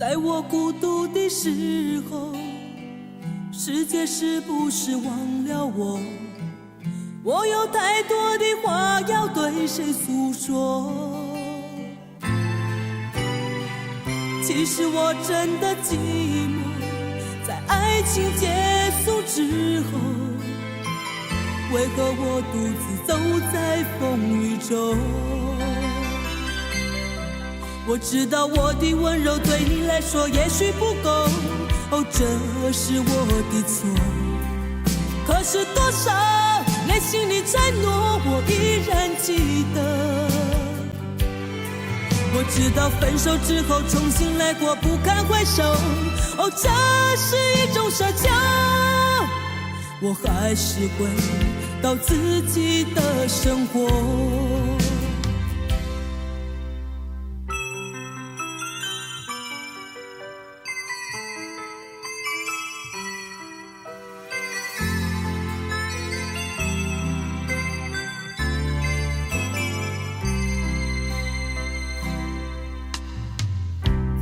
在我孤独的时候，世界是不是忘了我？我有太多的话要对谁诉说？其实我真的寂寞，在爱情结束之后，为何我独自走在风雨中？我知道我的温柔对你来说也许不够，哦，这是我的错。可是多少内心的承诺我依然记得。我知道分手之后重新来过不堪回首，哦，这是一种奢求。我还是回到自己的生活。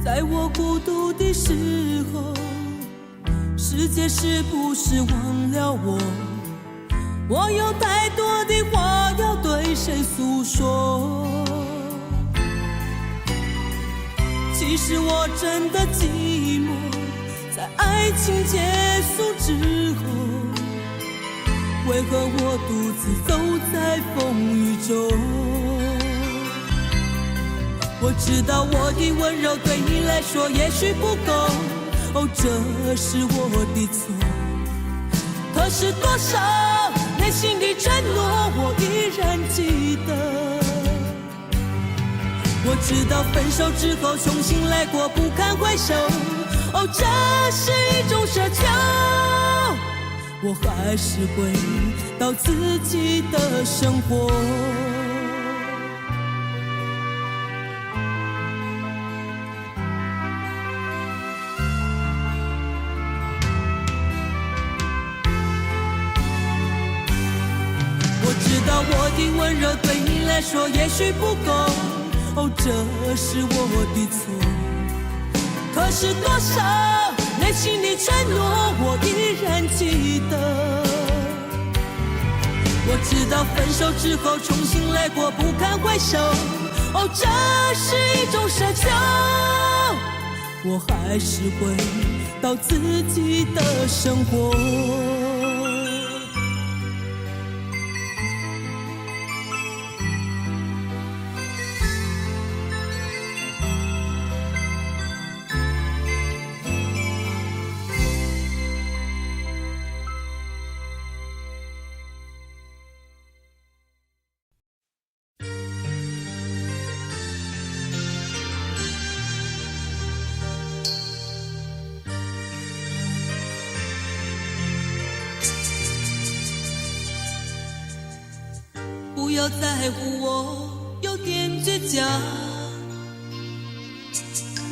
在我孤独的时候，世界是不是忘了我？我有太多的话要对谁诉说？其实我真的寂寞，在爱情结束之后，为何我独自走在风雨中？我知道我的温柔对你来说也许不够，哦，这是我的错。可是多少内心的承诺我依然记得。我知道分手之后重新来过不堪回首，哦，这是一种奢求。我还是回到自己的生活。我的温柔对你来说也许不够，哦，这是我的错。可是多少内心的承诺我依然记得。我知道分手之后重新来过不堪回首，哦，这是一种奢求。我还是回到自己的生活。不要在乎我有点倔强，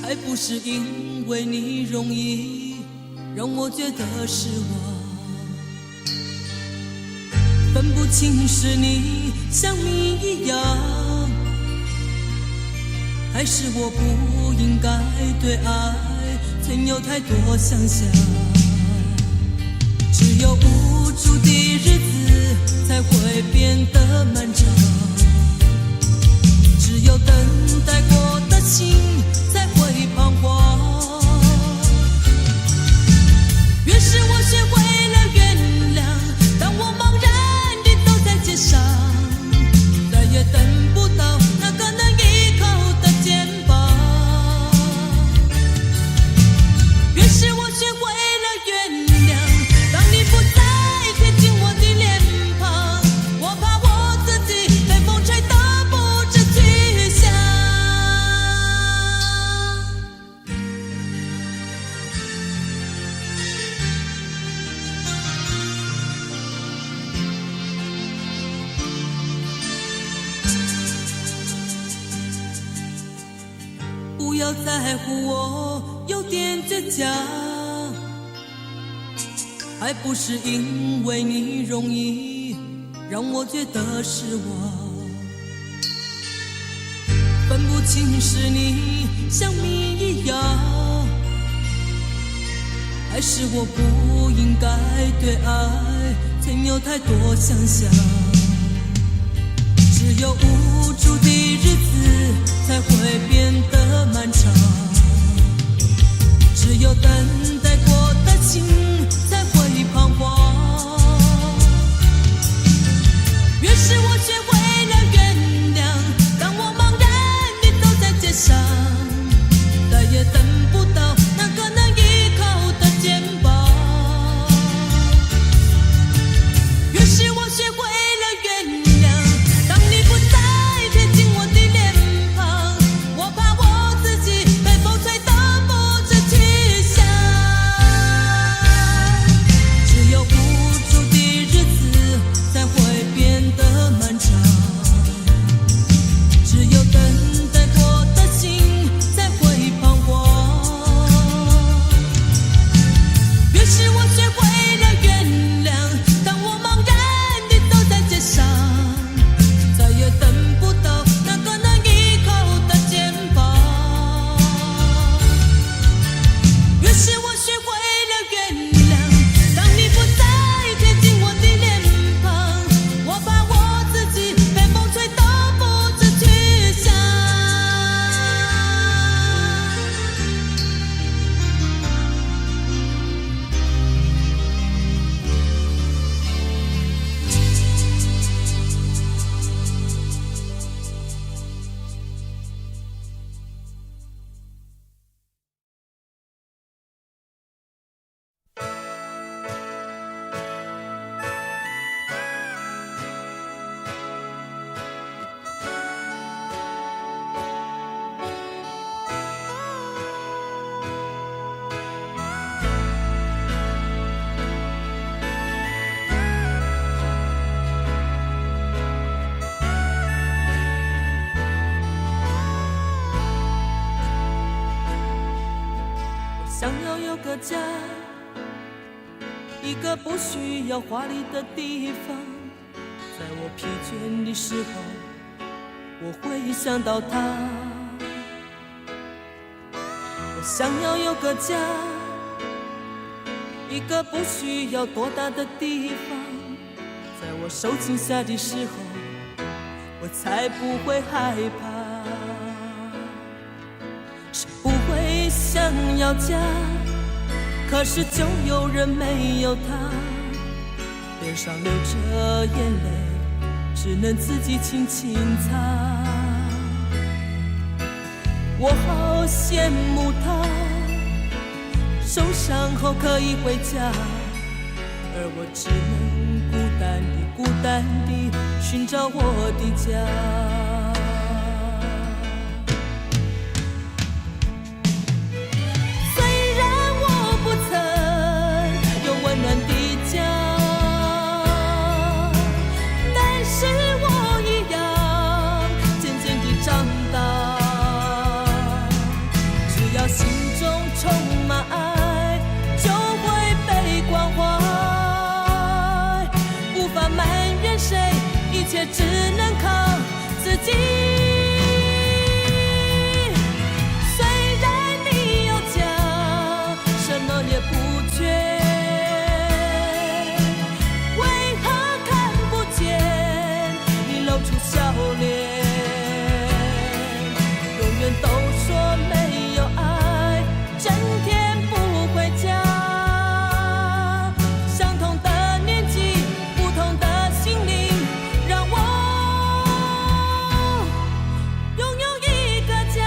还不是因为你容易让我觉得失望。分不清是你像谜一样，还是我不应该对爱存有太多想象。只有无助的日子才会变得漫长，只有等待过的心才会彷徨。于是我学会了原谅，当我茫然地走在街上，再也等不到那个能依靠的肩膀。于是我学会了原谅，当你不再贴近我的脸庞，我怕我自己被风吹得不知去向。不要在乎我有点倔强，还不是因为你容易让我觉得失望。分不清是你像谜一样，还是我不应该对爱曾有太多想象？只有无助的日子才会变得漫长，只有等待过的心才会彷徨。于是我学会了原谅，当我茫然地走在街上，再也等不到那个能依靠的肩膀。于是我学会了原谅，当你不再贴近我的脸庞，我怕我自己被风吹得不知去向。只有无助的日子才会变得漫长，只有等待过的心才会彷徨。于是我学会了原谅，当我茫然地走在街上，再也等不到那个能依靠的肩膀。于是我学会了原谅，当你不再贴近我的脸庞，我怕我自己被风吹得不知去向。想要有个家，一个不需要华丽的地方，在我疲倦的时候，我会想到他。我想要有个家，一个不需要多大的地方，在我受惊吓的时候，我才不会害怕。谁不会想要家，可是就有人没有他，脸上流着眼泪，只能自己轻轻擦。我好羡慕他，受伤后可以回家，而我只能孤单地寻找我的家。一切只能靠自己。虽然你有家，什么也不缺，为何看不见你露出笑脸？永远都说没有爱，整天不回家。相同的年纪，不同的心灵，让我拥有一个家。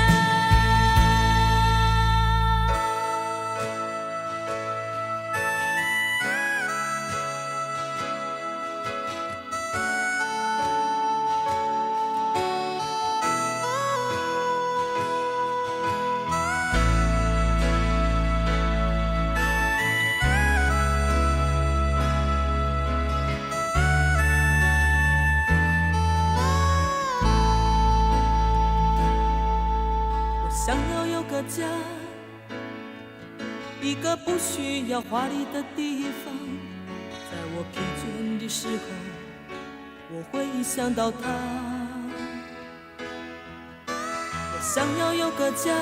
想要有个家，一个不需要华丽的地方，在我疲倦的时候，我会想到他。我想要有个家，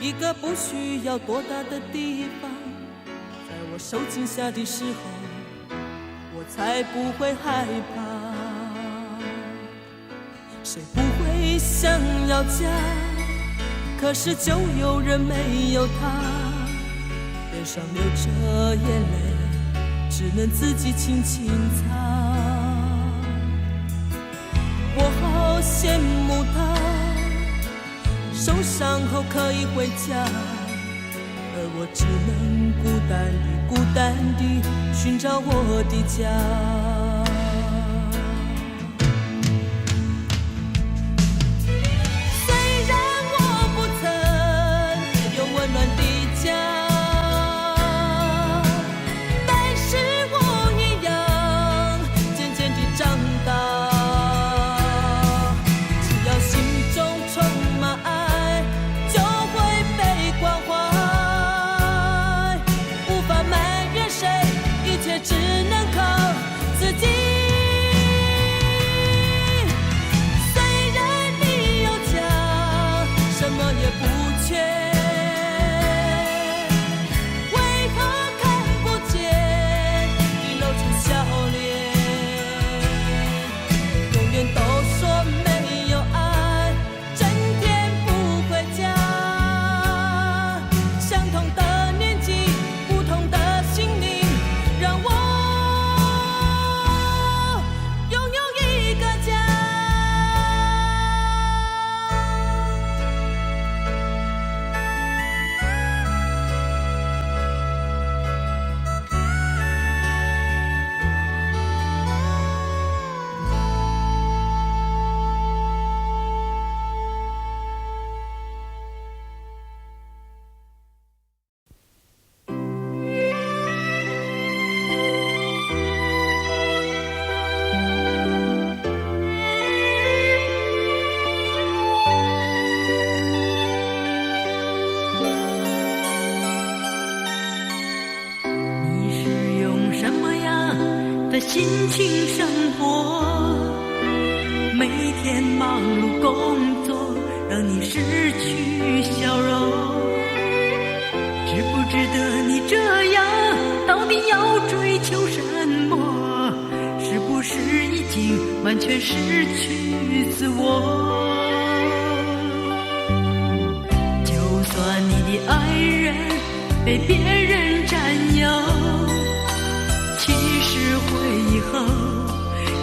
一个不需要多大的地方，在我受惊吓的时候，我才不会害怕。谁不会想要家？可是就有人没有他，脸上流着眼泪，只能自己轻轻擦。我好羡慕他，受伤后可以回家，而我只能孤单地寻找我的家。虽然我不曾有温暖的家，但是我一样渐渐地长大。只能靠自己。虽然你有家，什么也不缺，为何看不见你露出笑脸？永远都说没有爱，整天不回家。相同的年纪，不同的心灵，让我拥有一个家。心情生活，每天忙碌工作，让你失去笑容。值不值得你这样？到底要追求什么？是不是已经完全失去自我？就算你的爱人被别人占有，其实回忆后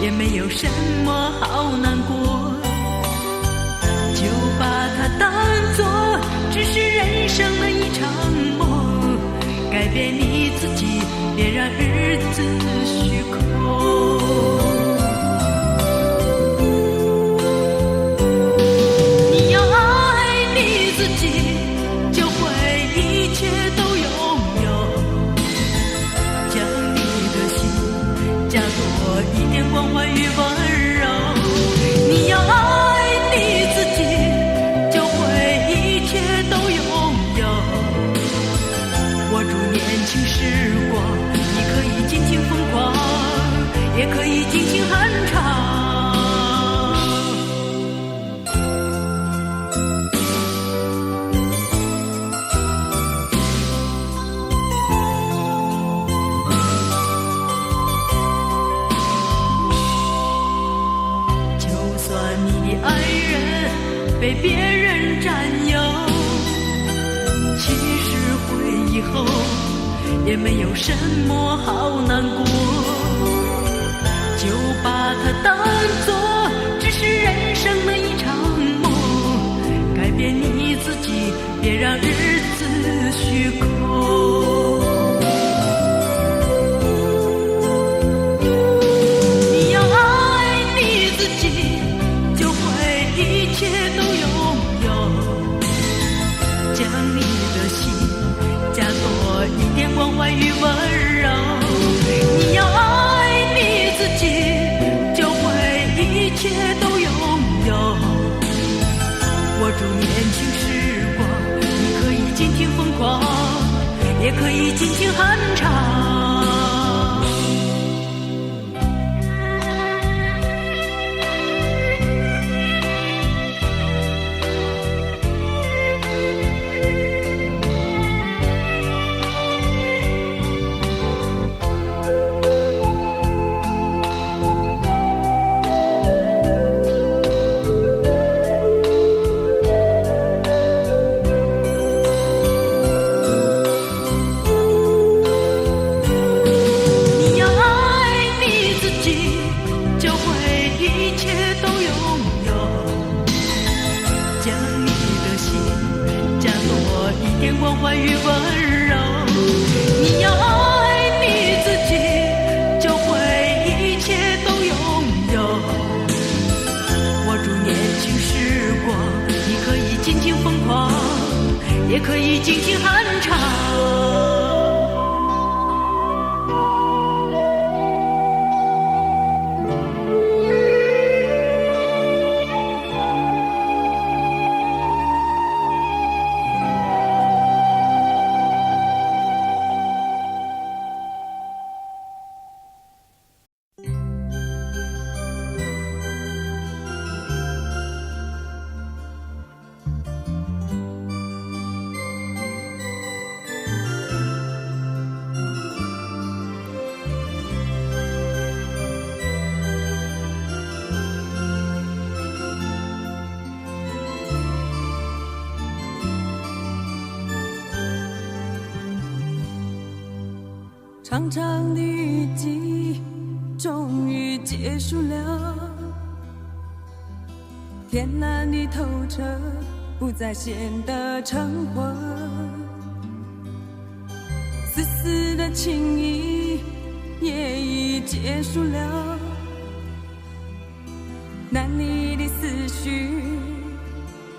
也没有什么好难过，就把它当作只是人生的一场梦，改变你自己，别让日子虚空。你要爱你自己，就会一切都拥有，将你的心加多一点关怀与温柔。你要爱你自己，就会一切都拥有，握住年轻时光，你可以尽情疯狂，也可以尽情酣畅。被别人占有，其实回忆后也没有什么好难过，就把它当作只是人生的一场梦，改变你自己，别让日子虚空。你要爱你自己，就会一切都拥有，将你的心加多一点关怀与温柔。你要爱你自己，就会一切都拥有，握住年轻时光，你可以尽情疯狂，也可以尽情酣畅。也可以尽情酣畅。长长的雨季终于结束了，天蓝的透彻，不再显得橙黄，丝丝的情意也已结束了，难离的思绪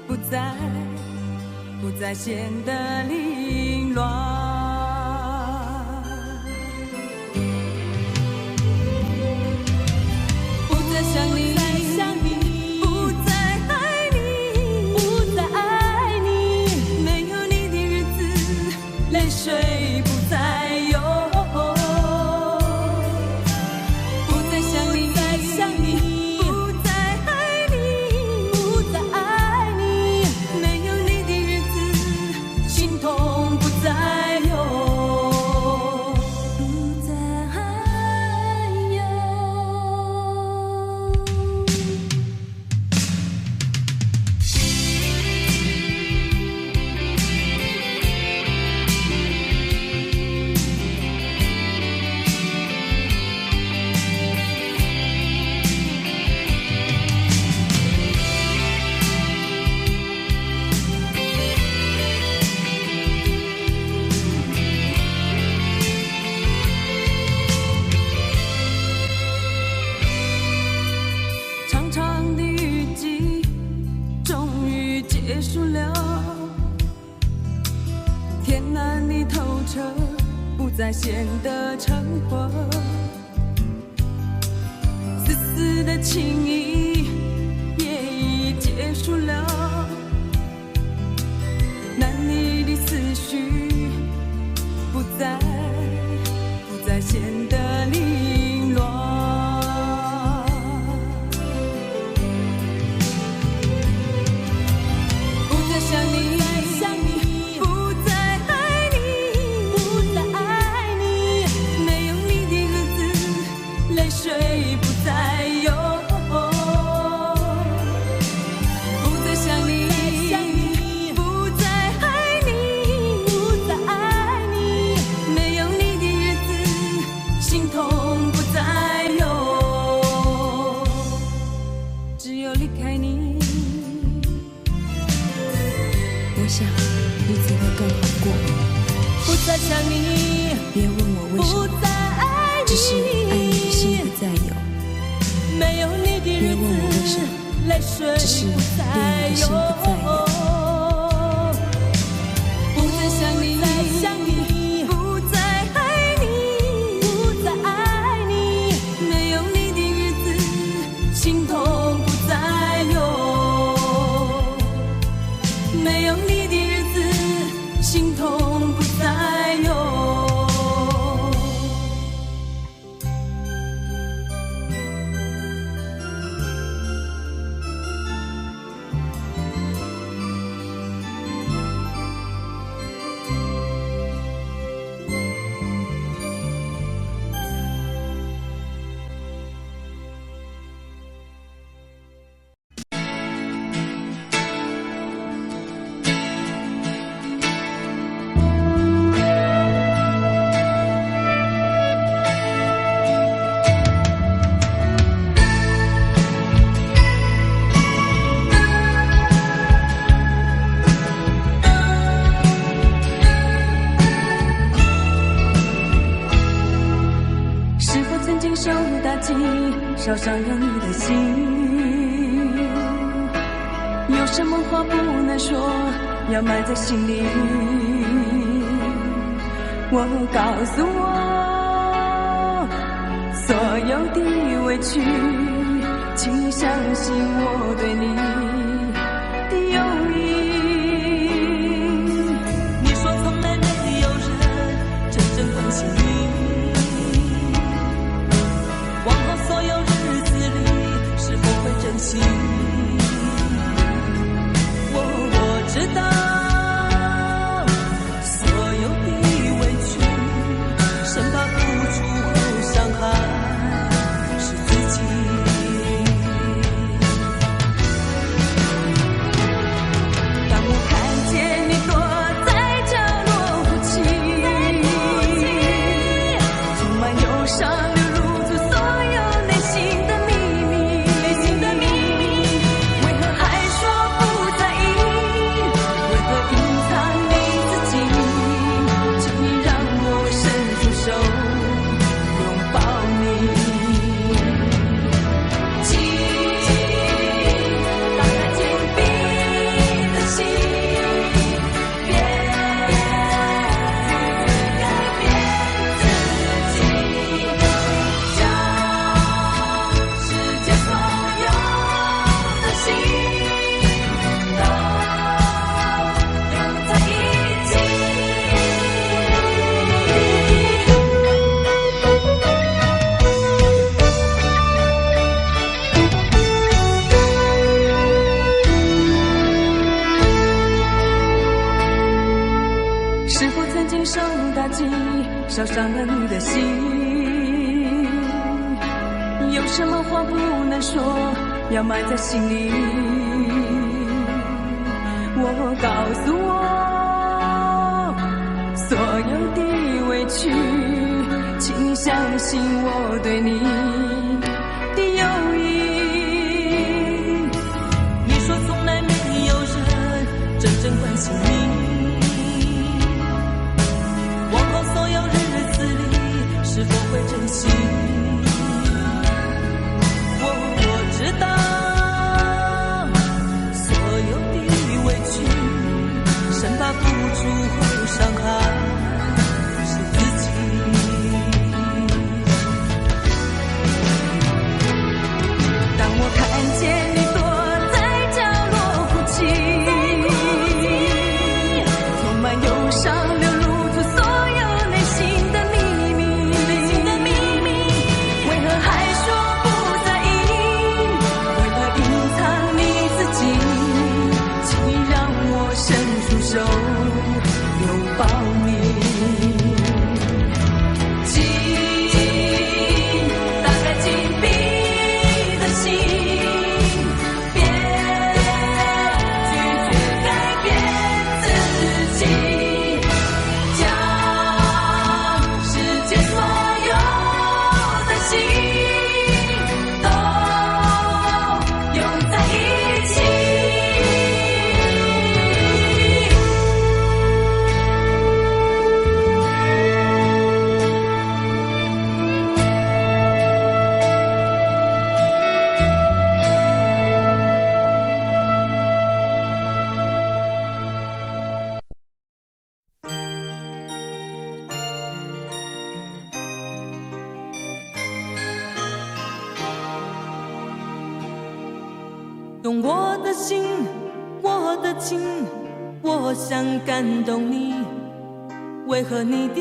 不再显得凌乱。想你，不再爱你，不再爱你，没有你的日子，泪水不再有。不再想你，不再爱你，不再爱你，没有你的日子，心痛不再有。结束了，天蓝的透彻，不再显得橙黄，丝丝的情意也已结束了，难离的思绪不再显得凌乱。想你，不再爱你，不再爱你，没有你的日子，泪水不再有。不再想你，不再爱你，不再爱你，没有你的日子，心痛不再有。只有离开你，我想日子会更好过。不再想你，别问我为什么，只是爱你的心不再有。没有你的日子，别问我为什么，泪水只是恋你的心不再有。不再想你，不再爱你，不再爱你，没有你的日子，心痛不再有。没有你的日子，心痛不再有。受打击，烧伤了你的心。有什么话不能说，要埋在心里。我告诉我，所有的委屈，请你相信我对你的友谊。你说从来没有人真正关心你，往后所有日子里是否会珍惜？我知道所有的委屈，生怕付出后伤害是自己。当我看见你躲在角落哭泣，充满忧伤流露出所有内心的秘密，为何还说不在意？为何隐藏你自己？请你让我伸出手拥抱你。请打开紧闭的心，别改变自己，将世界所有的心都拥在一起。是否曾经受打击，烧伤了你的心？有什么话不能说，要埋在心里？我告诉我，所有的委屈，请你相信我对你的友谊。你说从来没有人真正关心你，往后所有日子里是否会珍惜？我知道所有的委屈，生怕付出后伤害是自己。当我看见你躲在角落哭泣，充满忧伤流露出所有内心的秘密，为何还说不在意？为何隐藏你自己？请你让我伸出手拥抱你。请打开紧闭的心，别拒绝改变自己，将世界所有的心都拥在一起。用我的心，我的情，我想感动你。为何你的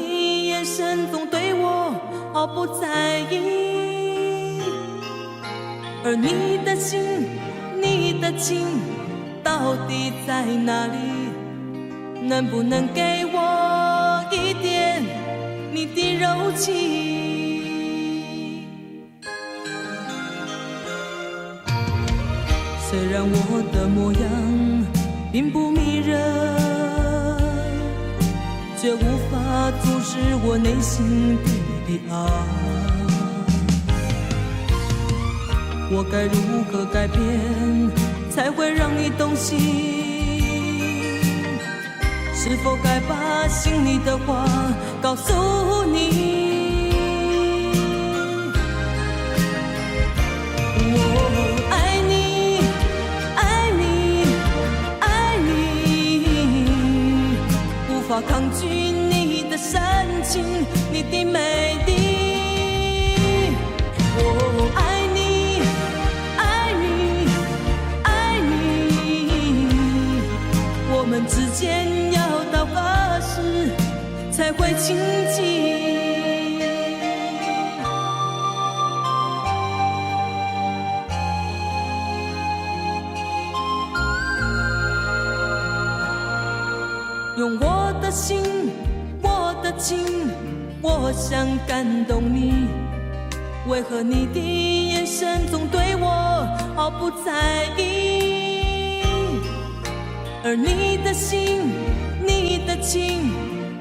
眼神总对我毫不在意？而你的心，你的情，到底在哪里？能不能给我一点你的柔情？虽然我的模样并不迷人，却无法阻止我内心对你的爱。我该如何改变，才会让你动心？是否该把心里的话告诉你？我爱你，爱你，爱你。亲近。用我的心，我的情，我想感动你。为何你的眼神总对我毫不在意？而你的心，你的情，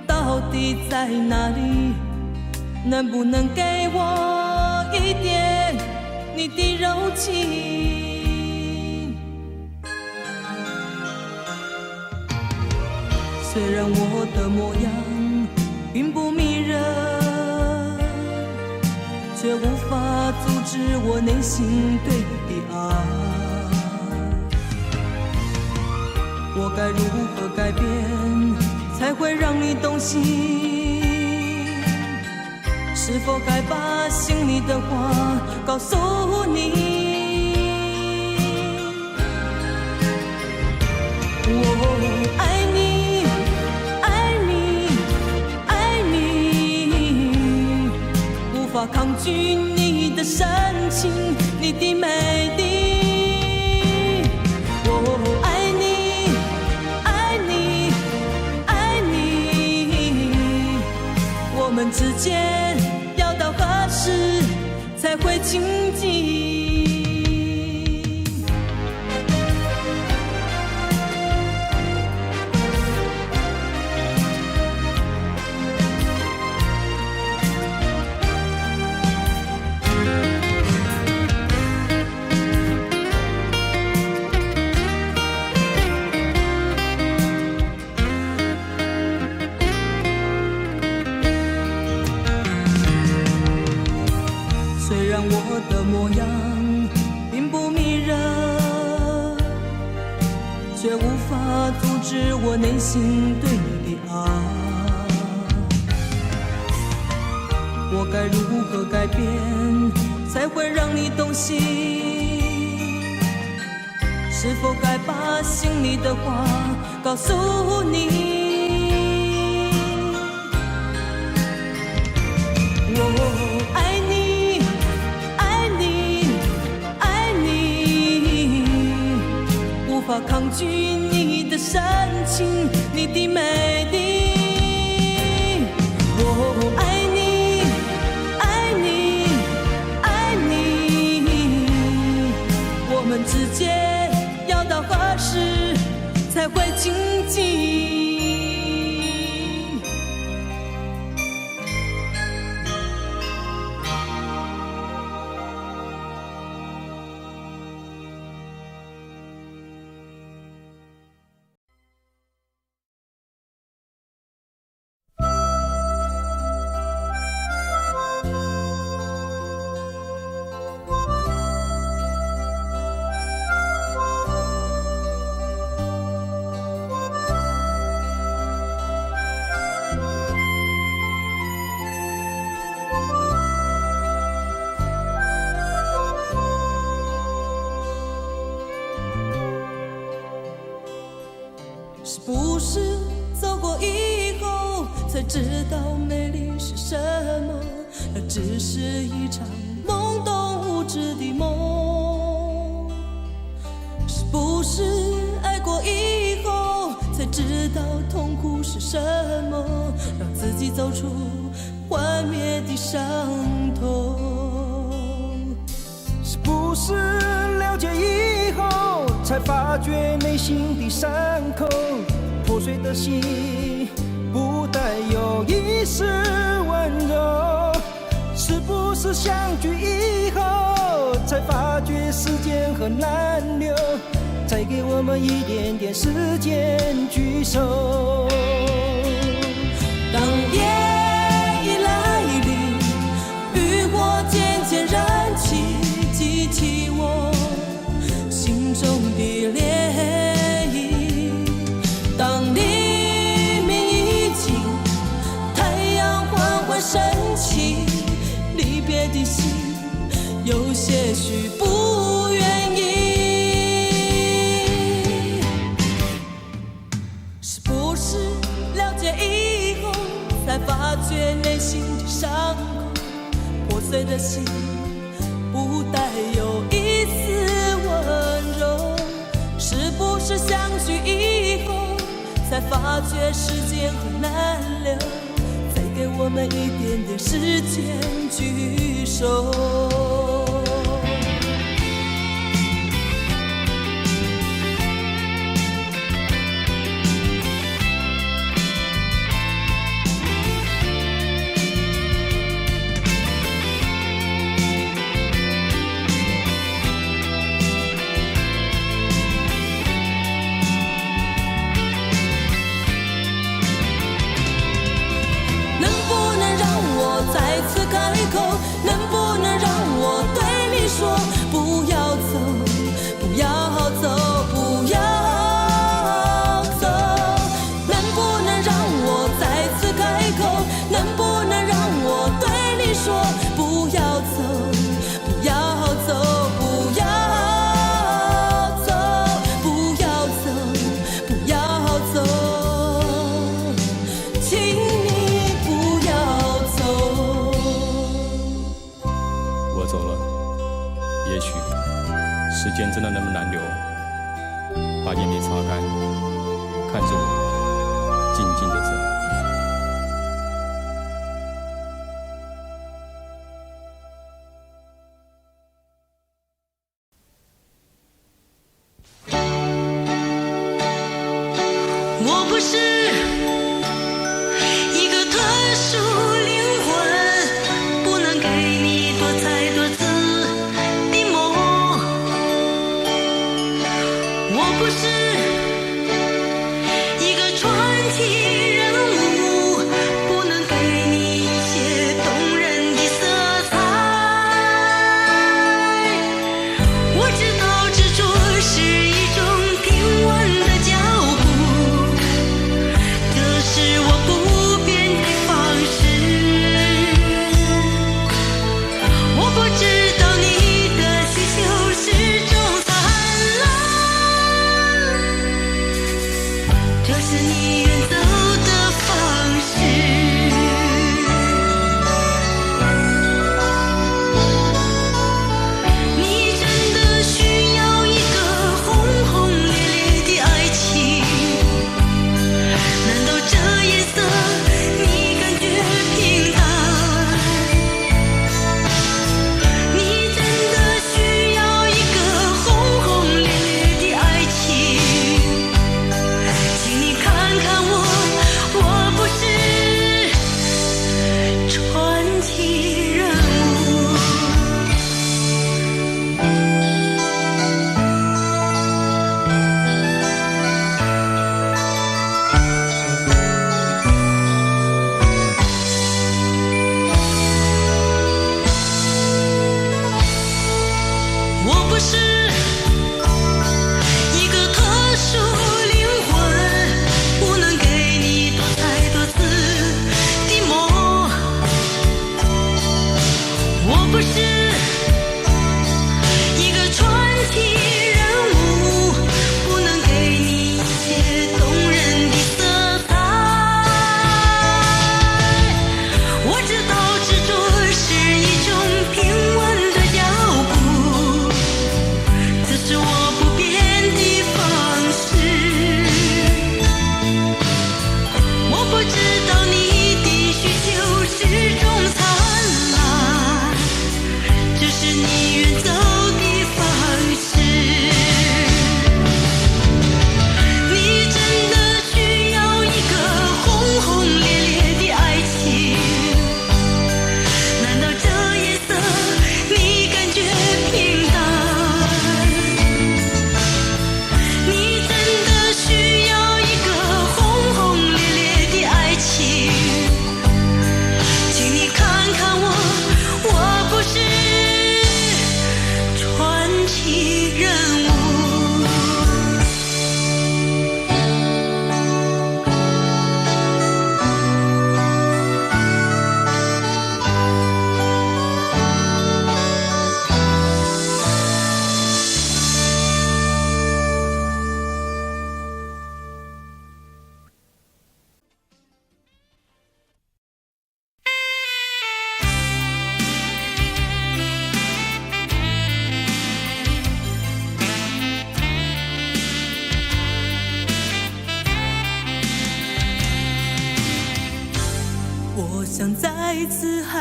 到底在哪里？能不能给我一点你的柔情？虽然我的模样并不迷人，却无法阻止我内心对你的爱。我该如何改变，才会让你动心？是否该把心里的话告诉你？我爱你，爱你，爱你，无法抗拒你的深情，你的美丽。我爱你，爱你，爱你，我们之间要到何时才会亲近？虽然我的模样并不迷人，却无法阻止我内心对你的爱。我该如何改变，才会让你动心？是否该把心里的话告诉你？我爱你，爱你，爱你，无法抗拒你的深情，你的美丽。我爱你，爱你，爱你，我们之间要到何时才会亲近？是不是走过以后才知道美丽是什么？那只是一场懵懂无知的梦。是不是爱过以后才知道痛苦是什么？让自己走出幻灭的伤痛。是不是了解以后才发觉内心的伤口？破碎的心不带有一丝温柔。是不是相聚以后才发觉时间很难留？再给我们一点点时间聚首。当夜已来临，渔火渐渐燃起，激起我心中的涟漪。当黎明已尽，太阳缓缓升起，离别的心有些许不愿意。是不是了解以后才发觉内心的伤口，破碎的心不带有一丝温柔。是不是相聚以后，才发觉时间很难留？再给我们一点点时间聚首。能不能让我对你说，不要走，不要走，不要走？能不能让我再次开口？能不能让我对你说，不要走，不要走，不要走，不要走，不要走，请你不要走。我走了，也许时间真的那么难留，把眼泪擦干，看着我静静地走。我不是一个特殊灵魂，不能给你多彩多姿的梦。我不是一个传奇人物，不能给你一些动人的色彩。我知道执着是一种平稳的脚步，这是我不变的方式。我不知道你的需求是种灿烂，这是你远走的方式。你真的需要一个轰轰烈烈的爱情？难道这颜色你感觉平淡？你真的需要一个轰轰烈烈的爱情？请你看看我，我不是传奇人物。我不是一个特殊灵魂，不能给你多彩多姿的梦。我不是一个传奇人物，不能给你一些动人的色彩。我知道执着是一种平稳的脚步，这是我不变的方式。我不知道你的需求是种灿烂，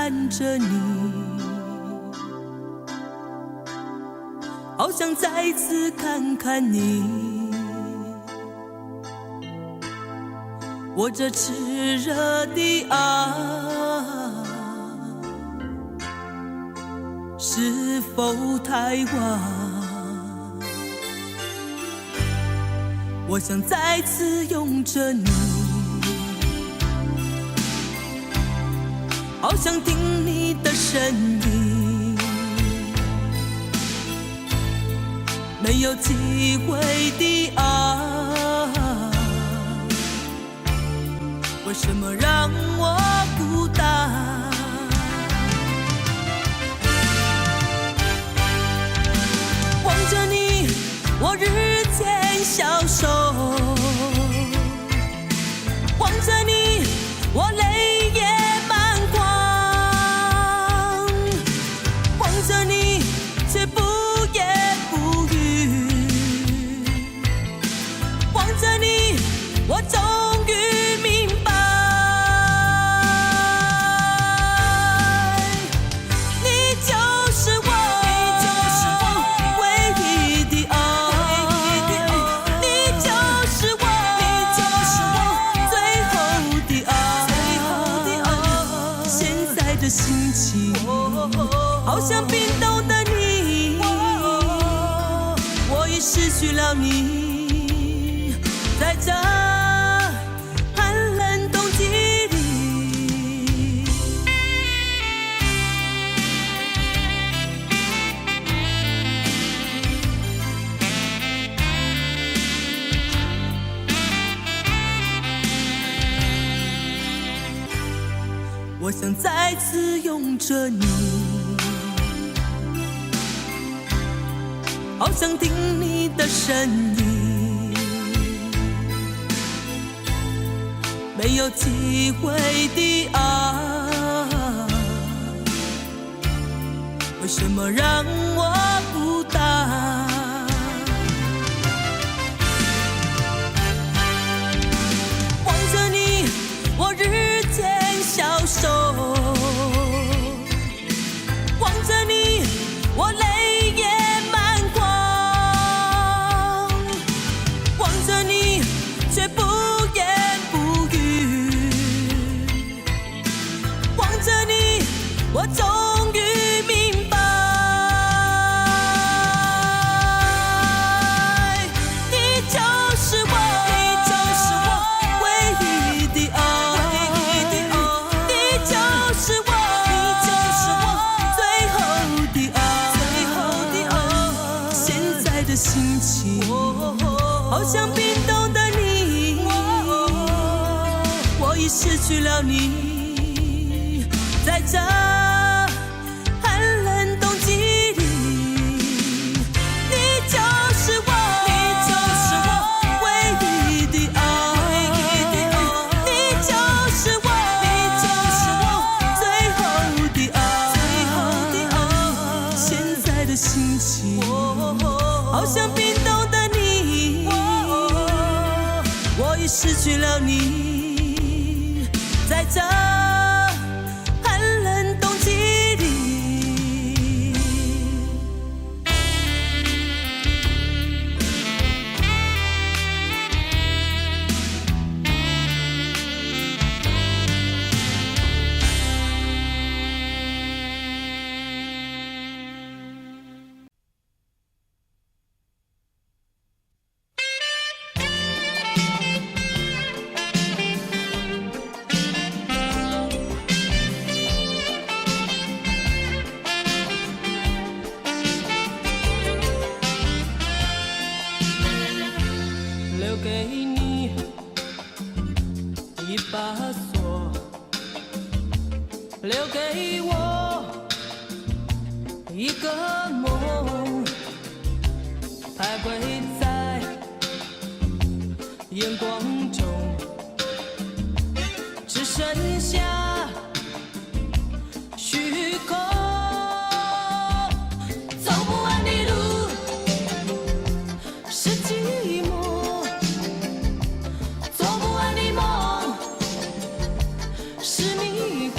看着你，好想再次看看你，我这炽热的爱是否太晚？我想再次拥着你，好想听你的声音，没有机会的爱，为什么让我孤单？望着你，我日渐消瘦，望着你，我泪也满眶，望着你，却不言不语，望着你，我终于明白，你就是我唯一的爱，你就是我最后的爱。现在的心情，好像冰冻的你，我已失去了你，在这寒冷冬季里。我想再次拥着你，好想听你的声音，没有机会的爱，为什么让我孤单？望着你，我日渐消瘦，望着你，我泪也满眶，望着你，却不言不语，望着你，我终于明白，你就是我唯一的爱，你就是我最后的爱。现在的心情，好像冰冻的你，我已失去了你，在这寒冷冬季里，你就是我唯一的爱，你就是我最后的爱。现在的心情，好像冰冻的你，我已失去了你，在这寒冷冬季里。留给你一把锁，留给我一个梦，徘徊在眼光中，只剩下虚空。走不完的路是寂寞，走不完的梦是迷惑。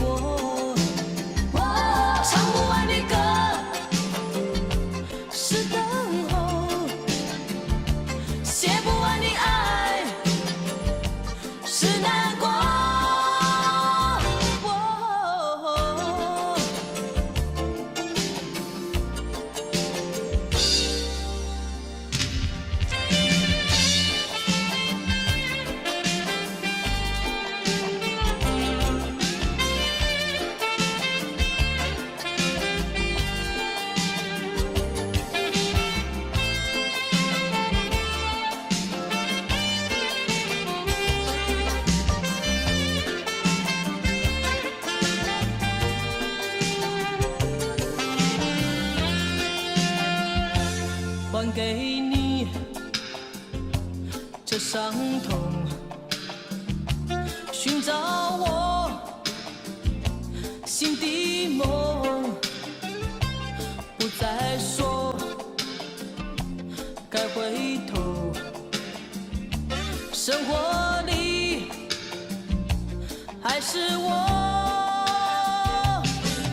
给你这伤痛，寻找我心的梦，不再说该回头，生活里还是我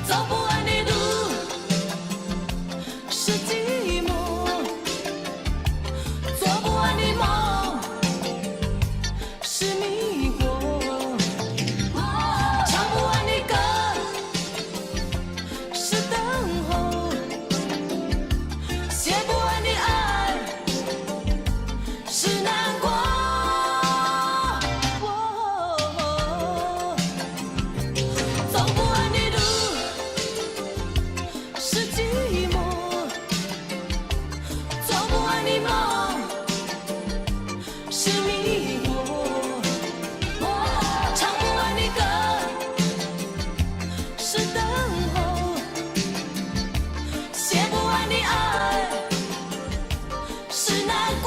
走不完的路，是寂寞，做不完的梦，是迷惑，唱不完的歌，是等候，写不完的爱，是难过。走不完的路，是寂寞，做不完的梦，是迷惑，唱不完的歌，是等候，写不完的爱，是难过。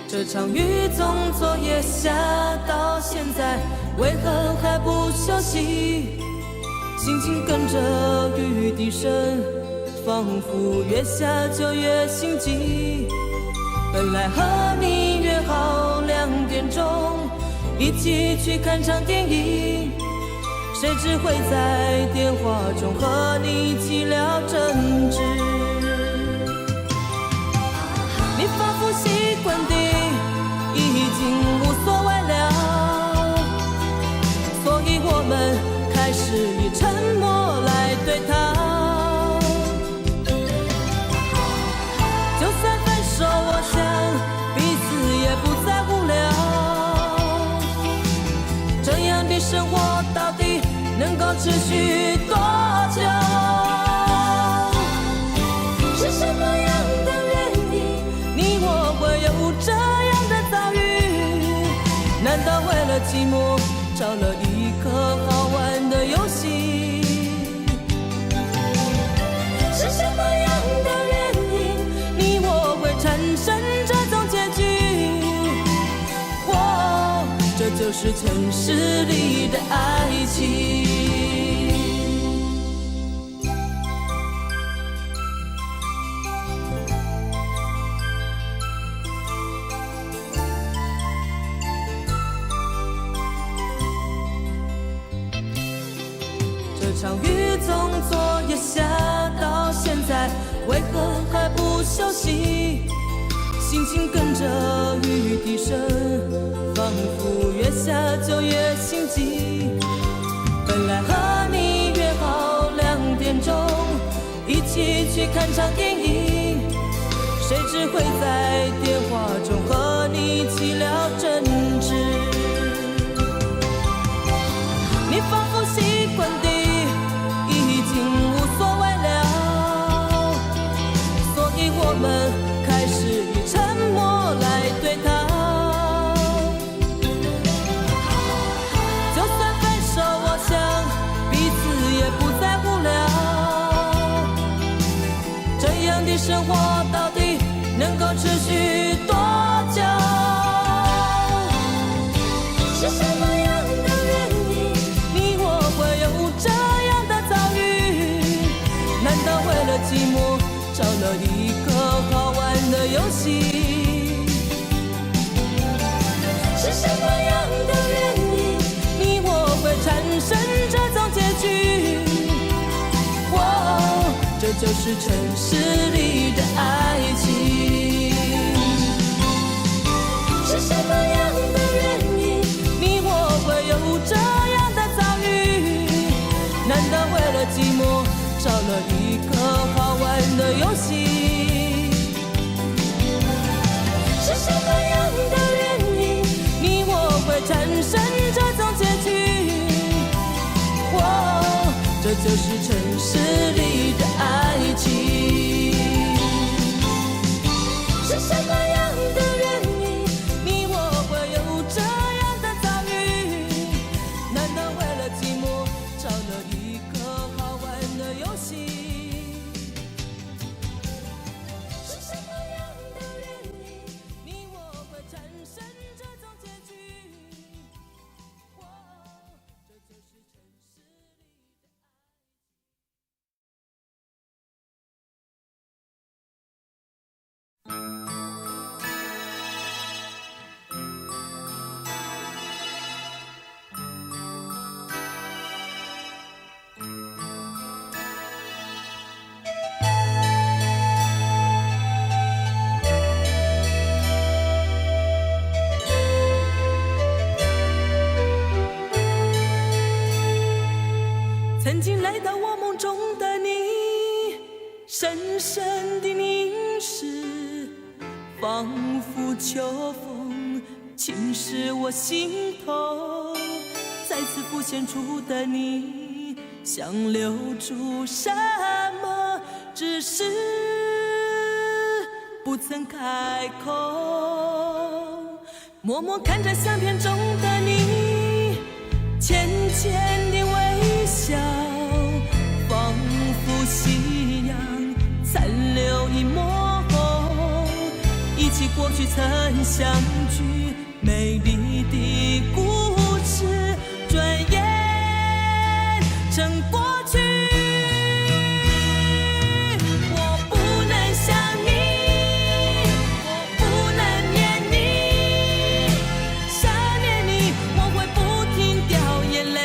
这场雨从昨夜下到现在，为何还不休息？心情跟着雨滴声，仿佛越下就越心急。本来和你约好2点钟一起去看场电影，谁知会在电话中和你起了争执。你仿佛习惯地已经无所谓了，所以我们开始以沉默来对抗。就算分手，我想彼此也不再无聊。这样的生活到底能够持续多久？是什么样的原因，你我会有这样的遭遇？难道为了寂寞找了一个好玩的游戏？是什么样的原因，你我会产生这种结局？这就是城市里的爱情。这场雨从昨夜下到现在，为何还不休息？心情跟着雨滴声，仿佛越下就越心急。本来和你约好2点钟一起去看场电影，谁知会在电话中和你起了争执。你仿佛习惯地已经无所谓了，所以我们开始以沉默来对抗。就算分手，我想彼此也不再无聊。这样的生活到底能够持续多久？是什么样的原因，你我会就是城市里的爱情。是什么样的原因，你我会有这样的遭遇？难道为了寂寞，少了一个好玩的游戏？是什么样的原因，你我会产生这种结局？哦，这就是城市里的爱情。是什么样的原因，你我会有这样的遭遇？难道为了寂寞，少了一个好玩的游戏？是什么样的原因，你我会产生这种结局？哦，这就是城市里的曾经来到我梦中的你，深深的凝视，仿佛秋风侵蚀我心头。再次浮现出的你，想留住什么，只是不曾开口。默默看着相片中的你，浅浅的微笑，仿佛夕阳残留一抹红。忆起过去曾相聚，美丽的故事，转眼成过去。我不能想你，我不能念你，想念你我会不停掉眼泪。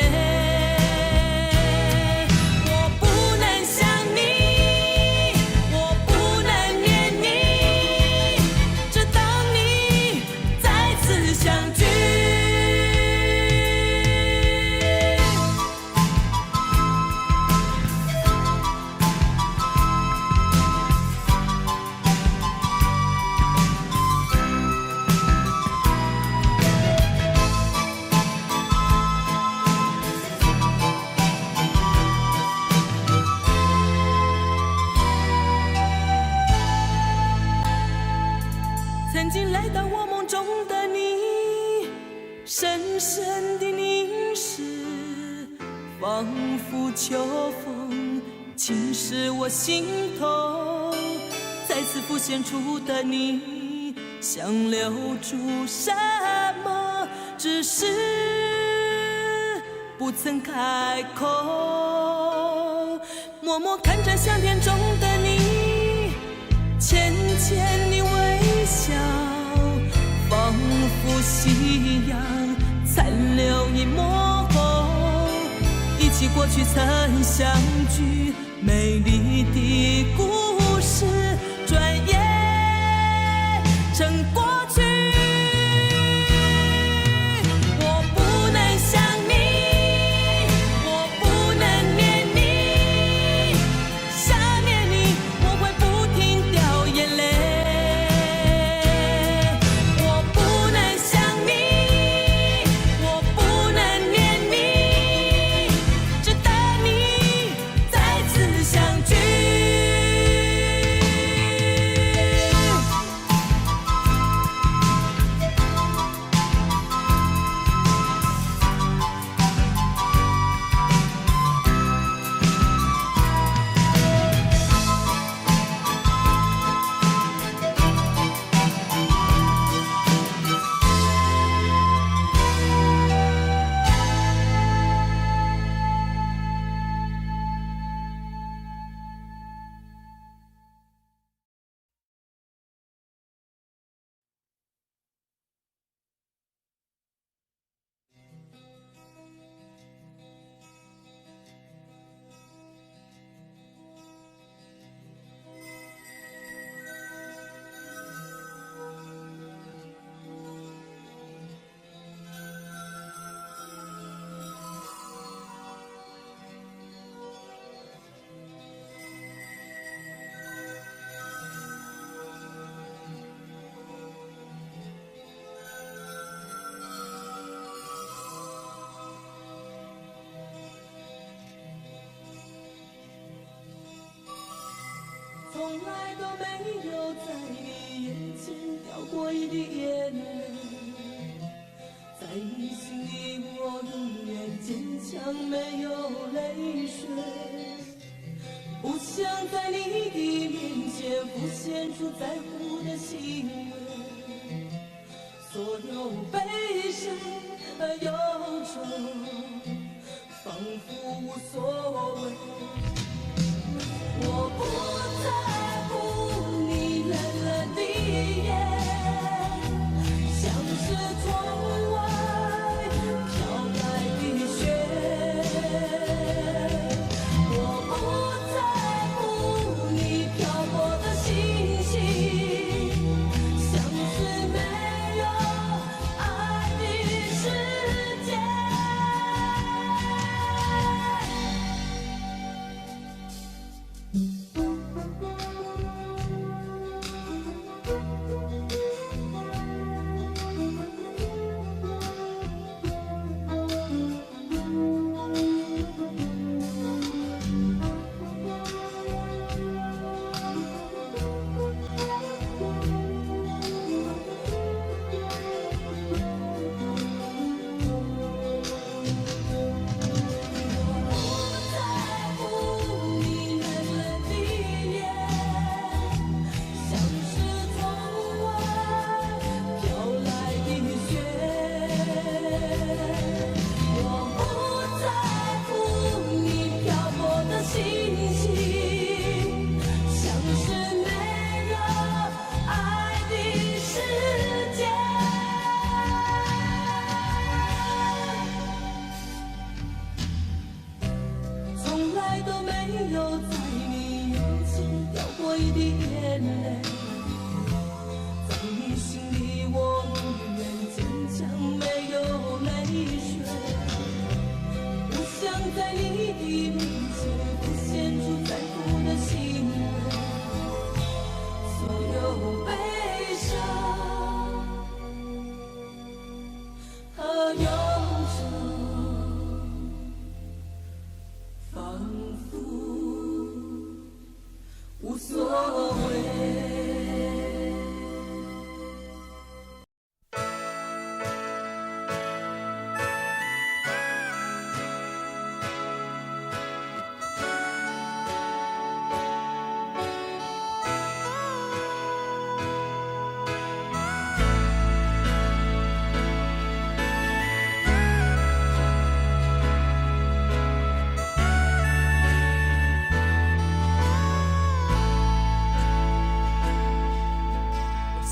我不能想你，我不能念你，只等你再次相聚。曾经来到我梦中的你，深深的凝视，仿佛秋风侵蚀我心头。再次浮现出的你，想留住什么，只是不曾开口。默默看着相片中的你，浅浅的微笑，仿佛夕阳残留一抹红。忆起过去曾相聚，美丽的故事，转眼成过去。我不能想你，我不能念你，想念你我会不停掉眼泪。我不能想你，我不能念你，只等你再次相聚。从来都没有在你眼前掉过一滴眼泪，在你心里我永远坚强，没有泪水，不想在你的面前浮现出在乎的行为，所有悲伤和忧愁仿佛无所谓，我不在乎你冷冷的眼，像是窗外飘来的雪，我不在乎你漂泊的星星，像是没有爱的世界。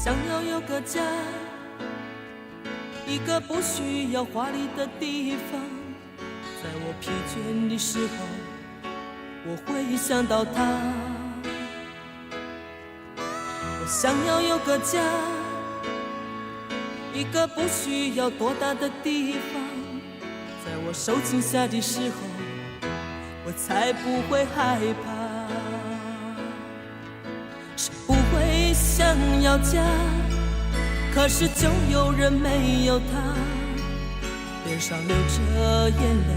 想要有个家，一个不需要华丽的地方，在我疲倦的时候，我会想到他。我想要有个家，一个不需要多大的地方，在我受惊吓的时候，我才不会害怕。谁不会想要家，可是就有人没有他，脸上流着眼泪，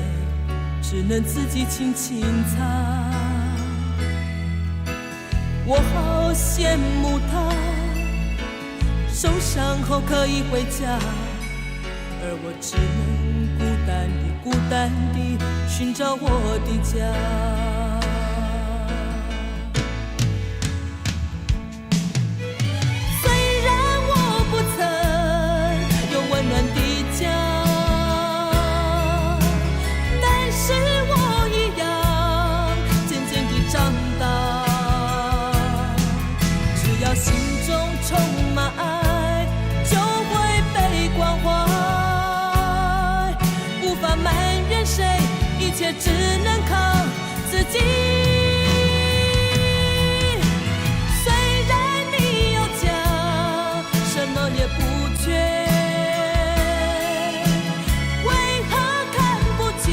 只能自己轻轻擦。我好羡慕他，受伤后可以回家，而我只能孤单地寻找我的家。一切只能靠自己。虽然你有家，什么也不缺，为何看不见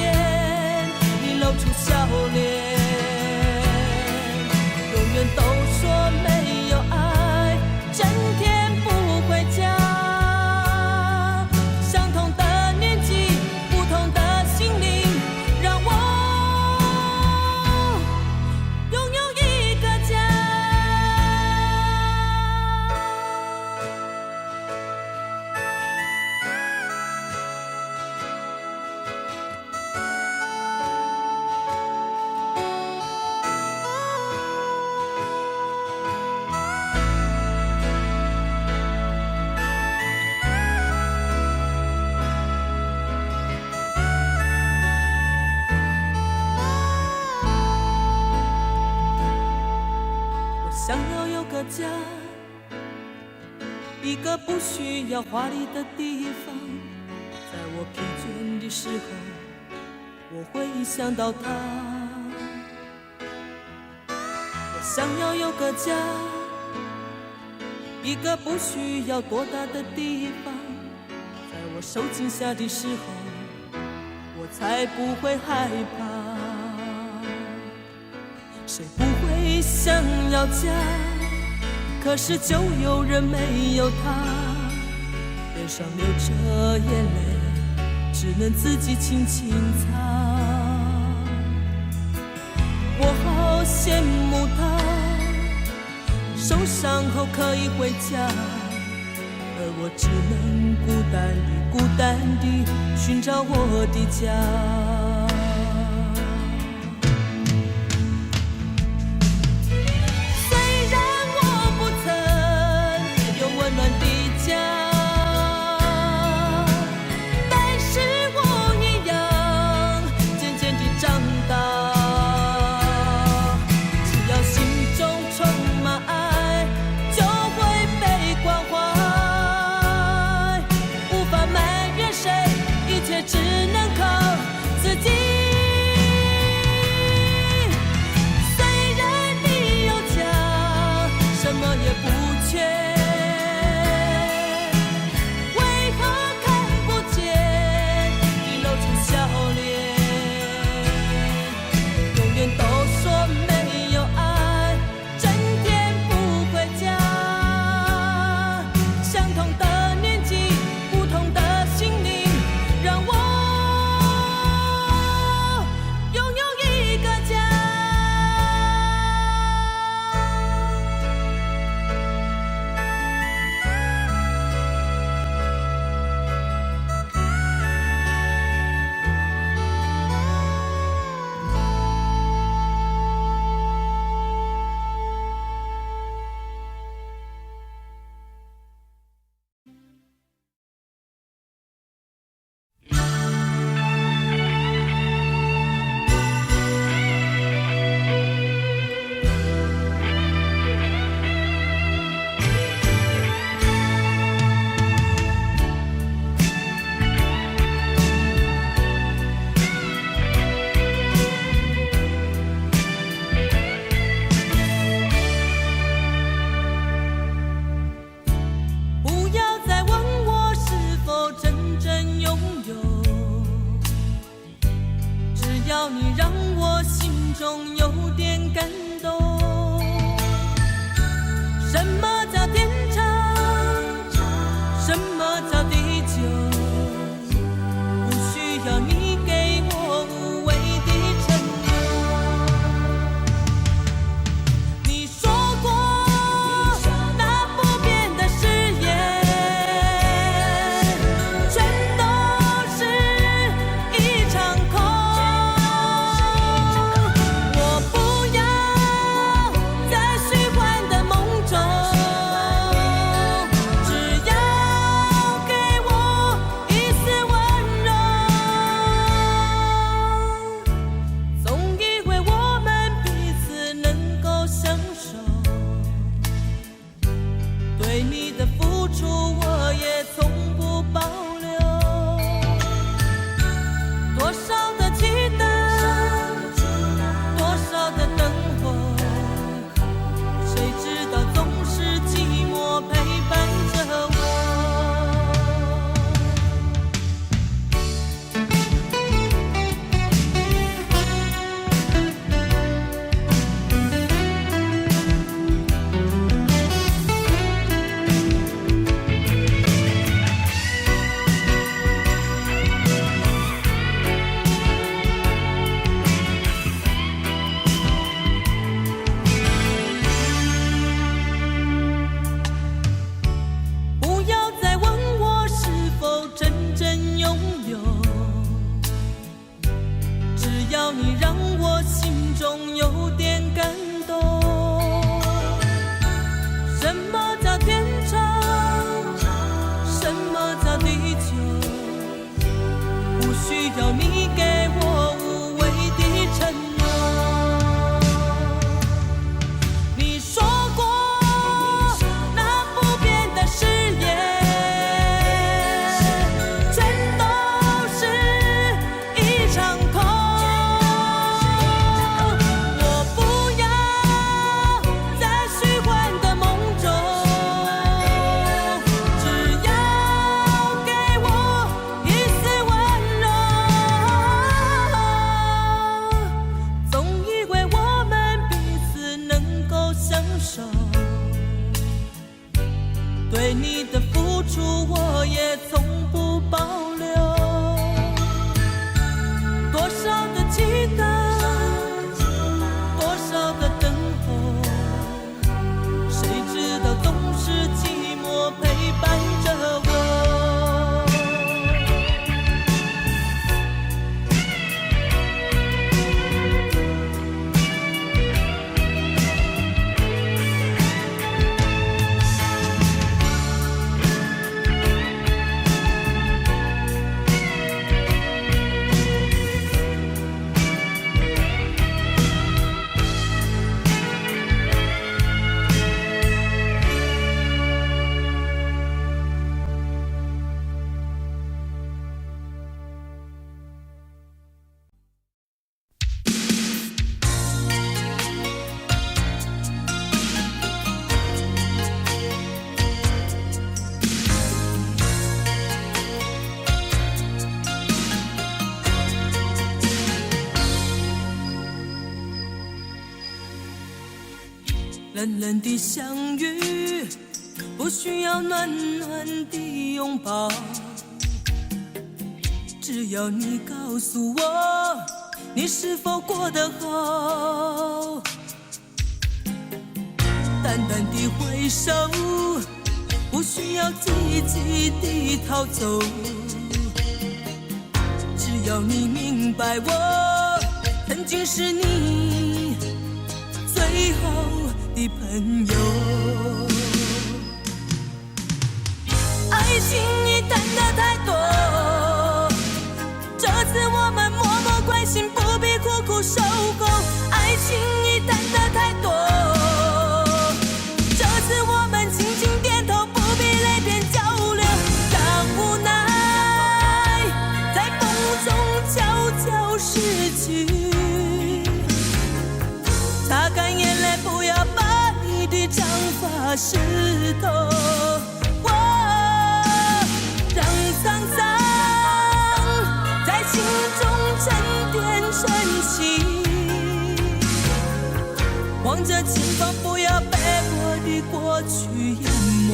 你露出笑脸？永远都说没有爱，整天不回家。相同的年纪，不同的心灵。个家，一个不需要华丽的地方。在我疲倦的时候，我会想到他。我想要有个家，一个不需要多大的地方。在我受惊吓的时候，我才不会害怕。谁不会想要家？可是就有人没有他，脸上流着眼泪，只能自己轻轻擦。我好羡慕他，受伤后可以回家，而我只能孤单地寻找我的家。你说过冷冷的相遇，不需要暖暖的拥抱，只要你告诉我你是否过得好。淡淡的挥手，不需要积极地逃走，只要你明白我曾经是你最好的朋友。爱情你谈得太多，这次我们默默关心，不必苦苦守候。爱情你谈得太多，这次我们轻轻点头，不必泪边交流。让无奈在风中悄悄逝去，擦干眼泪，不要把你的长发湿透。让沧桑在心中沉淀成情，望着前方，不要被我的过去淹没。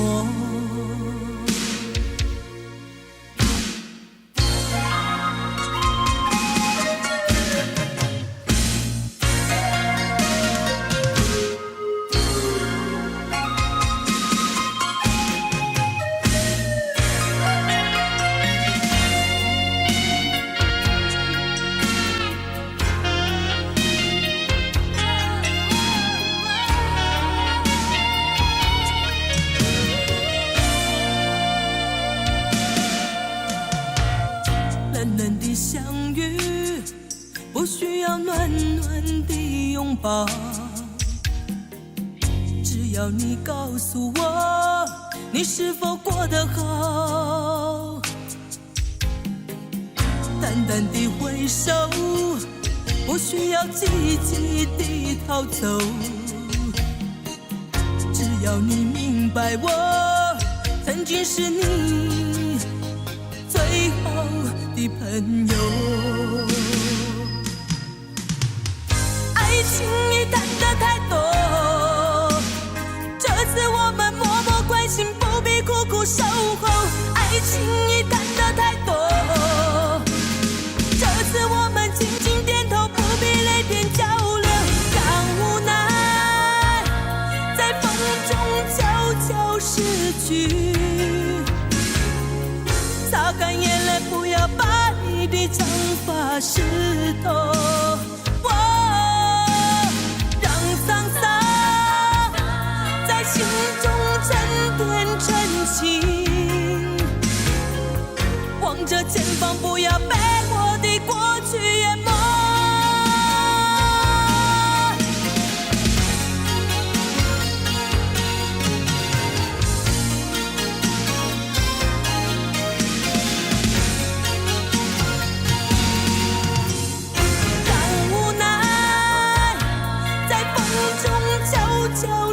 冷冷的相遇，不需要暖暖的拥抱，只要你告诉我你是否过得好。淡淡的挥手，不需要积极地逃走，只要你明白我曾经是你最好的朋友。爱情你谈得太多，这次我们默默关心，不必苦苦守候。爱情你谈得太多，这次我们轻轻点头，不必泪边交流。让无奈在风中悄悄逝去，擦干眼泪，不要把你的长发湿透。让沧桑在心中沉淀成情，望着前方，不要被我的过去淹没。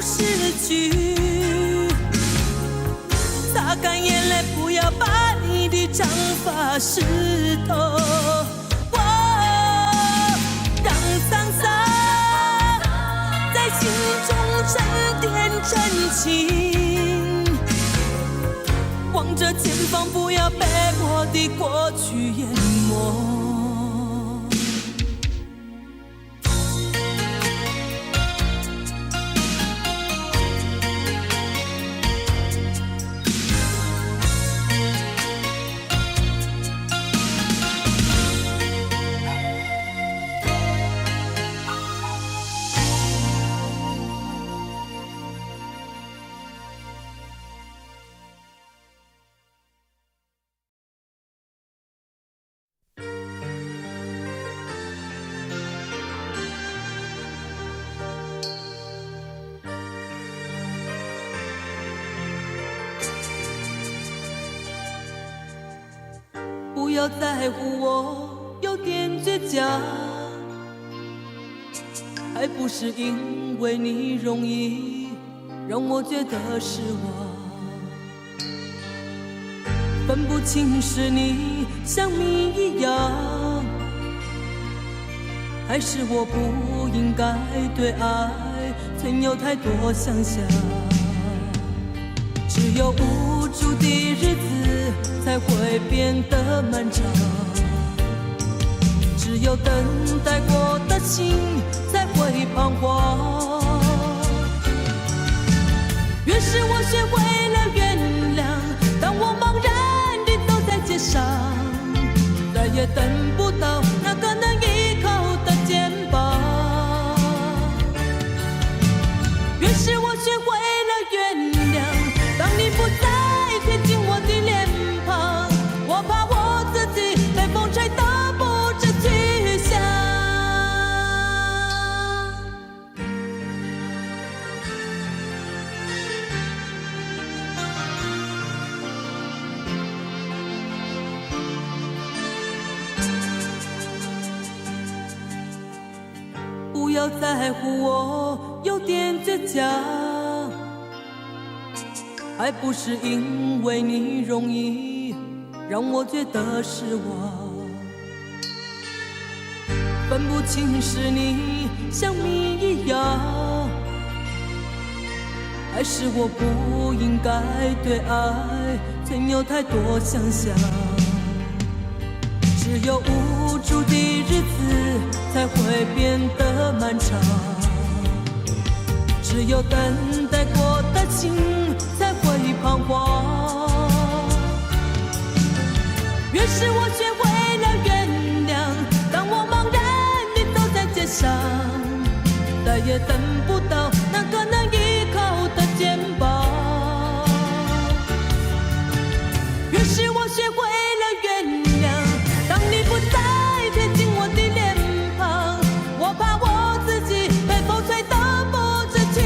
失去，擦干眼泪，不要把你的长发湿透。让沧桑在心中沉淀成情，望着前方，不要被我的过去淹没。不要在乎我有点倔强，还不是因为你容易让我觉得失望。分不清是你像谜一样，还是我不应该对爱曾有太多想象。只有无助的日子才会变得漫长，只有等待过的心才会彷徨。于是我学会了原谅，当我茫然地走在街上，再也等不到那个能依靠的肩膀。于是我学会了原谅，当你不再贴近我的脸庞，我怕我自己被风吹得不知去向。不要在乎我有点倔强，还不是因为你容易让我觉得失望，分不清是你像谜一样，还是我不应该对爱存有太多想象。只有无助的日子才会变得漫长，只有等待过的心才会彷徨。于是我学会了原谅，当我茫然地走在街上，再也等不到那个能依靠的肩膀。于是我学会了原谅，当你不再贴近我的脸庞，我怕我自己被风吹得不知去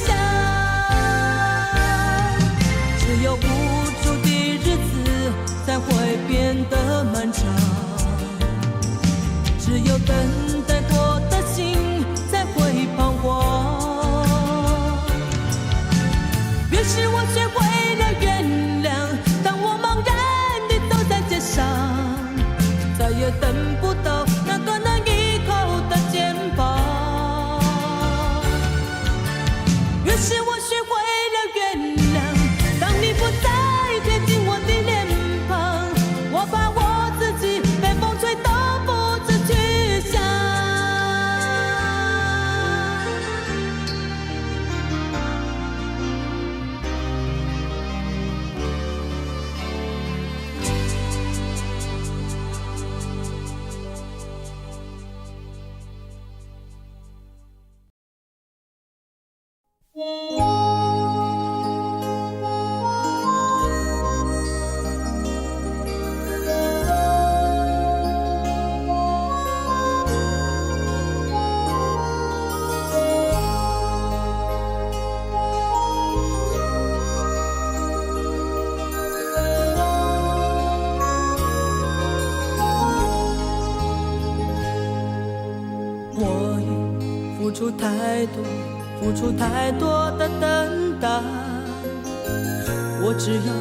向。只有无助的日子才会变得漫长，只有等待过的心才会彷徨。于是我学会了原谅，当我茫然地走在街上，再也等不到那个能依靠的肩膀。于是我学会了原谅，当你不再贴近我的脸庞，我怕我自己被风吹得不知去向。我已付出太多，付出太多的等待，我只要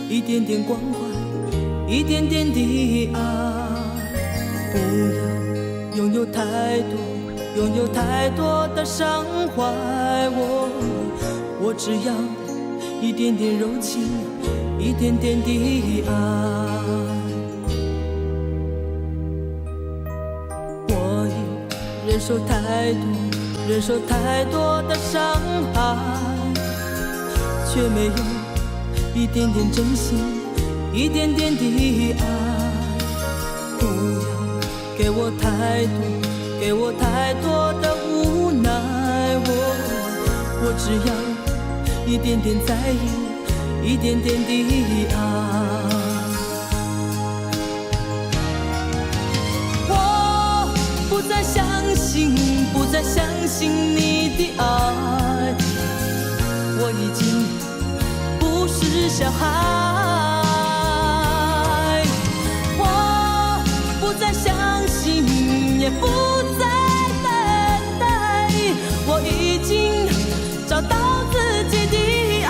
一点点关怀，一点点的爱。不要拥有太多，拥有太多的伤怀，我只要一点点柔情，一点点的爱。我已忍受太多，忍受太多的伤害，却没有一点点真心，一点点的爱。不要给我太多，给我太多的无奈，我只要一点点在意，一点点的爱。我不再相信，不再相信你的爱，我已经不是小孩。我不再相信，也不再等待，我已经找到自己的爱。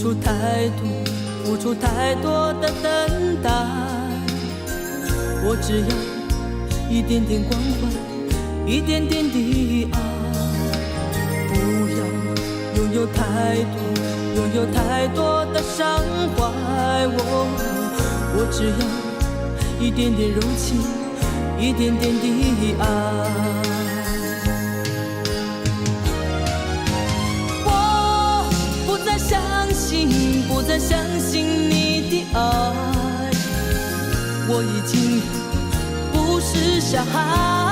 出太多，付出太多的等待。我只要一点点关怀，一点点的爱。不要拥有太多，拥有太多的伤怀。我只要一点点柔情，一点点的爱。不再相信你的爱，我已经不是小孩。